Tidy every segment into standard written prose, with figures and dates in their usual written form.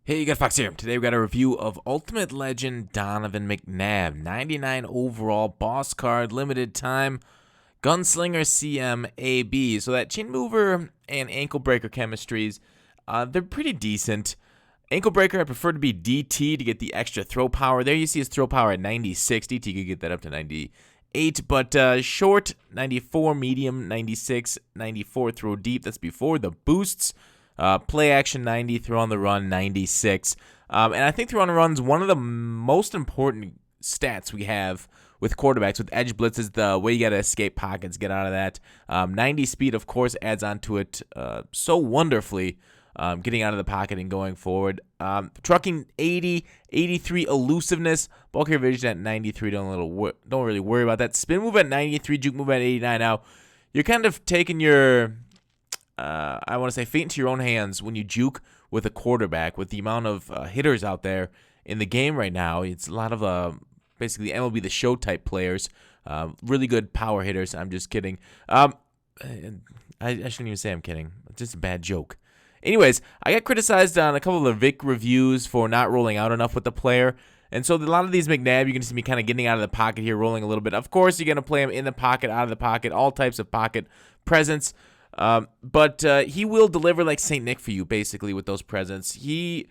Hey, you got Fox here. Today we got a review of Ultimate Legend Donovan McNabb, 99 overall, boss card, limited time, Gunslinger CM-AB. So that chin mover and ankle breaker chemistries, they're pretty decent. Ankle breaker, I prefer to be DT to get the extra throw power. There you see his throw power at 96. DT could get that up to 98, but short 94, medium 96, 94 throw deep. That's before the boosts. Play action 90, throw on the run 96. And I think throw on the run is one of the most important stats we have with quarterbacks. With edge blitzes, the way you got to escape pockets, get out of that. 90 speed, of course, adds onto it so wonderfully, getting out of the pocket and going forward. Trucking 80, 83 elusiveness, ball carrier vision at 93. Don't really worry about that. Spin move at 93, juke move at 89. Now, you're kind of taking your I want to say feet into your own hands when you juke with a quarterback. With the amount of hitters out there in the game right now, it's a lot of basically MLB The Show type players, really good power hitters. I'm just kidding. I shouldn't even say I'm kidding. It's just a bad joke. Anyways, I got criticized on a couple of the Vic reviews for not rolling out enough with the player. And so a lot of these McNabb, you're going to see me kind of getting out of the pocket here, rolling a little bit. Of course, you're going to play him in the pocket, out of the pocket, all types of pocket presence. But he will deliver like St. Nick for you, basically, with those presents. He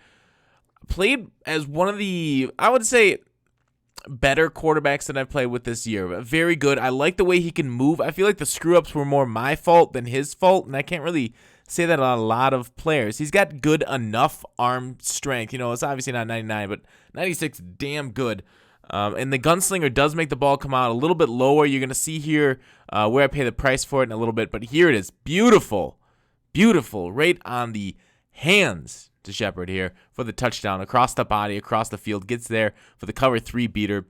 played as one of the, I would say, better quarterbacks that I've played with this year. Very good. I like the way he can move. I feel like the screw-ups were more my fault than his fault, and I can't really say that on a lot of players. He's got good enough arm strength. You know, it's obviously not 99, but 96, damn good. And the Gunslinger does make the ball come out a little bit lower. You're going to see here where I pay the price for it in a little bit. But here it is. Beautiful. Beautiful. Right on the hands to Shepard here for the touchdown. Across the body, across the field. Gets there for the cover 3 beater.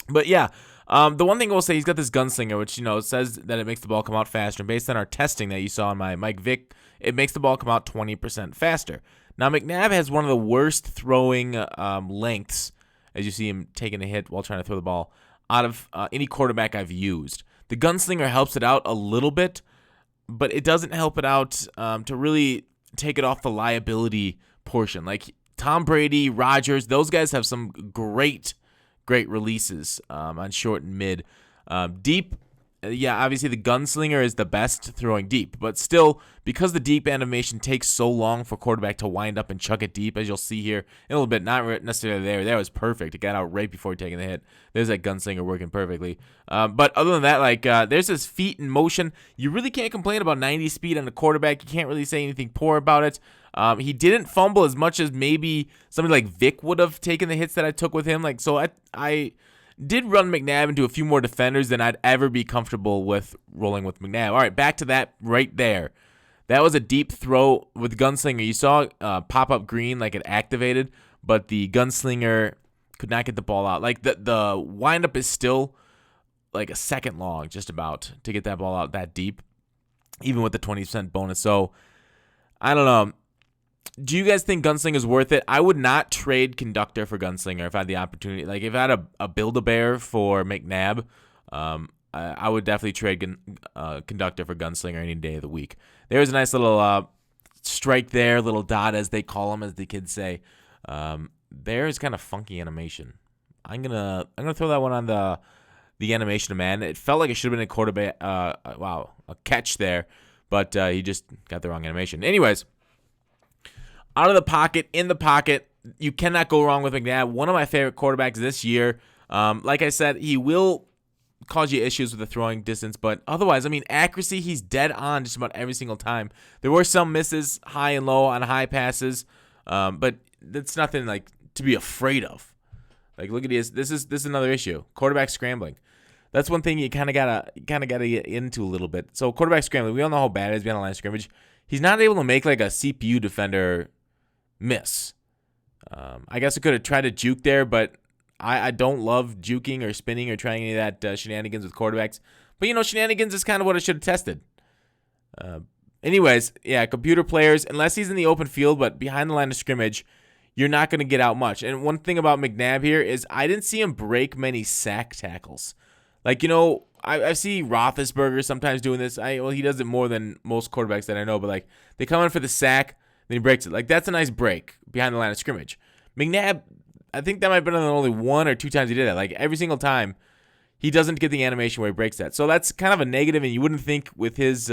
But yeah, the one thing I will say, he's got this Gunslinger, which, you know, says that it makes the ball come out faster. And based on our testing that you saw on my Mike Vick, it makes the ball come out 20% faster. Now, McNabb has one of the worst throwing lengths, as you see him taking a hit while trying to throw the ball, out of any quarterback I've used. The Gunslinger helps it out a little bit, but it doesn't help it out to really take it off the liability portion. Like Tom Brady, Rodgers, those guys have some great releases on short and mid. Deep, yeah, obviously the Gunslinger is the best throwing deep, but still, because the deep animation takes so long for quarterback to wind up and chuck it deep, as you'll see here in a little bit, not necessarily there. That was perfect. It got out right before taking the hit. There's that Gunslinger working perfectly. But other than that, like there's his feet in motion. You really can't complain about 90 speed on the quarterback. You can't really say anything poor about it. He didn't fumble as much as maybe somebody like Vic would have taken the hits that I took with him. Like, so I did run McNabb into a few more defenders than I'd ever be comfortable with rolling with McNabb. All right, back to that right there. That was a deep throw with Gunslinger. You saw pop up green like it activated, but the Gunslinger could not get the ball out. Like the windup is still like a second long, just about, to get that ball out that deep, even with the 20% bonus. So I don't know. Do you guys think Gunslinger is worth it? I would not trade Conductor for Gunslinger if I had the opportunity. Like, if I had a Build-A-Bear for McNabb, I would definitely trade Conductor for Gunslinger any day of the week. There's a nice little strike there, little dot, as they call them, as the kids say. There's kind of funky animation. I'm gonna throw that one on the animation man. It felt like it should have been a quarterback. A catch there, but he just got the wrong animation. Anyways. Out of the pocket, in the pocket, you cannot go wrong with McNabb. One of my favorite quarterbacks this year. Like I said, he will cause you issues with the throwing distance, but otherwise, I mean, accuracy, he's dead on just about every single time. There were some misses, high and low on high passes, but that's nothing like to be afraid of. Like, look at this. This is another issue. Quarterback scrambling. That's one thing you kind of gotta get into a little bit. So quarterback scrambling, we all know how bad it is being on the line of scrimmage. He's not able to make like a CPU defender miss. I guess I could have tried to juke there, but I don't love juking or spinning or trying any of that shenanigans with quarterbacks. But, you know, shenanigans is kind of what I should have tested. Anyways, yeah, computer players, unless he's in the open field, but behind the line of scrimmage, you're not going to get out much. And one thing about McNabb here is I didn't see him break many sack tackles. Like, you know, I see Roethlisberger sometimes doing this. He does it more than most quarterbacks that I know, but like they come in for the sack, Then he breaks it. Like, that's a nice break behind the line of scrimmage. McNabb, I think that might have been only 1 or 2 times he did that. Like, every single time, he doesn't get the animation where he breaks that. So that's kind of a negative, and you wouldn't think with his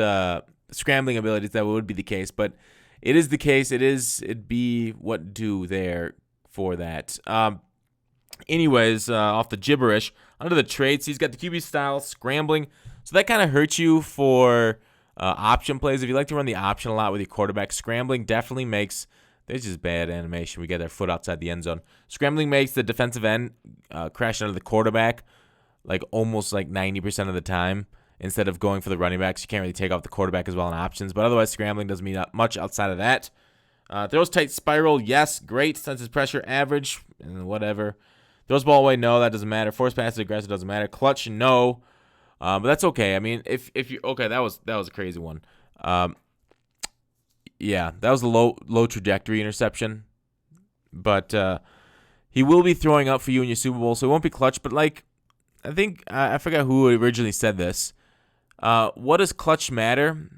scrambling abilities that would be the case. But it is the case. It'd be what do there for that. Anyways, off the gibberish, under the traits, he's got the QB style, scrambling. So that kind of hurts you for option plays. If you like to run the option a lot with your quarterback, scrambling definitely makes, there's just bad animation. We get their foot outside the end zone. Scrambling makes the defensive end crash under the quarterback like almost like 90% of the time. Instead of going for the running backs, you can't really take off the quarterback as well in options. But otherwise, scrambling doesn't mean much outside of that. Throws tight spiral, yes, great. Senses pressure, average, and whatever. Throws ball away, no, that doesn't matter. Force passes aggressive, doesn't matter. Clutch, no. But that's okay. I mean, if you okay, that was a crazy one. Yeah, that was a low trajectory interception. But he will be throwing up for you in your Super Bowl, so it won't be clutch. But like, I think I forgot who originally said this. What does clutch matter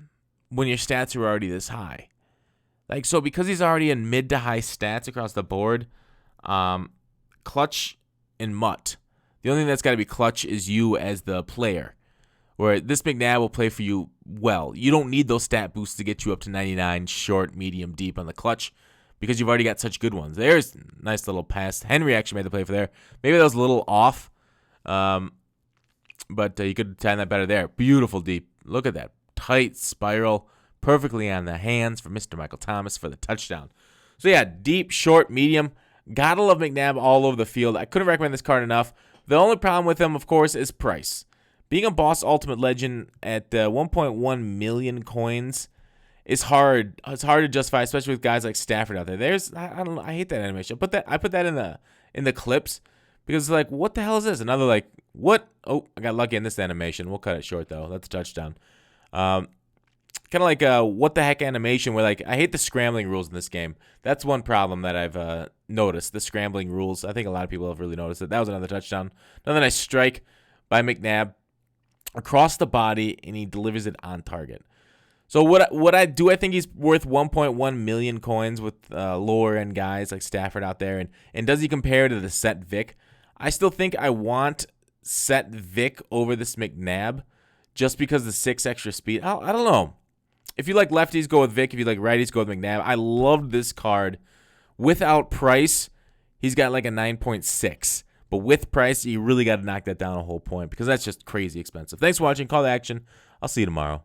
when your stats are already this high? Like, so because he's already in mid to high stats across the board, clutch and mutt. The only thing that's got to be clutch is you as the player. Where this McNabb will play for you well. You don't need those stat boosts to get you up to 99 short, medium, deep on the clutch because you've already got such good ones. There's a nice little pass. Henry actually made the play for there. Maybe that was a little off, but you could time that better there. Beautiful deep. Look at that. Tight spiral. Perfectly on the hands for Mr. Michael Thomas for the touchdown. So yeah, deep, short, medium. Gotta love McNabb all over the field. I couldn't recommend this card enough. The only problem with him, of course, is price. Being a Boss Ultimate Legend at 1.1 million coins is hard. It's hard to justify, especially with guys like Stafford out there. I hate that animation. I put that in the clips because it's like, what the hell is this? Another like, what? Oh, I got lucky in this animation. We'll cut it short though. That's a touchdown. Kind of like what the heck animation where like I hate the scrambling rules in this game. That's one problem that I've noticed. The scrambling rules. I think a lot of people have really noticed it. That was another touchdown. Another nice strike by McNabb across the body, and he delivers it on target. So what I think he's worth 1.1 million coins with lower end guys like Stafford out there, and does he compare to the Set Vic? I still think I want Set Vic over this McNabb just because of the 6 extra speed. I don't know. If you like lefties, go with Vic. If you like righties, go with McNabb. I loved this card. Without price, he's got like a 9.6. But with price, you really got to knock that down a whole point because that's just crazy expensive. Thanks for watching. Call to action. I'll see you tomorrow.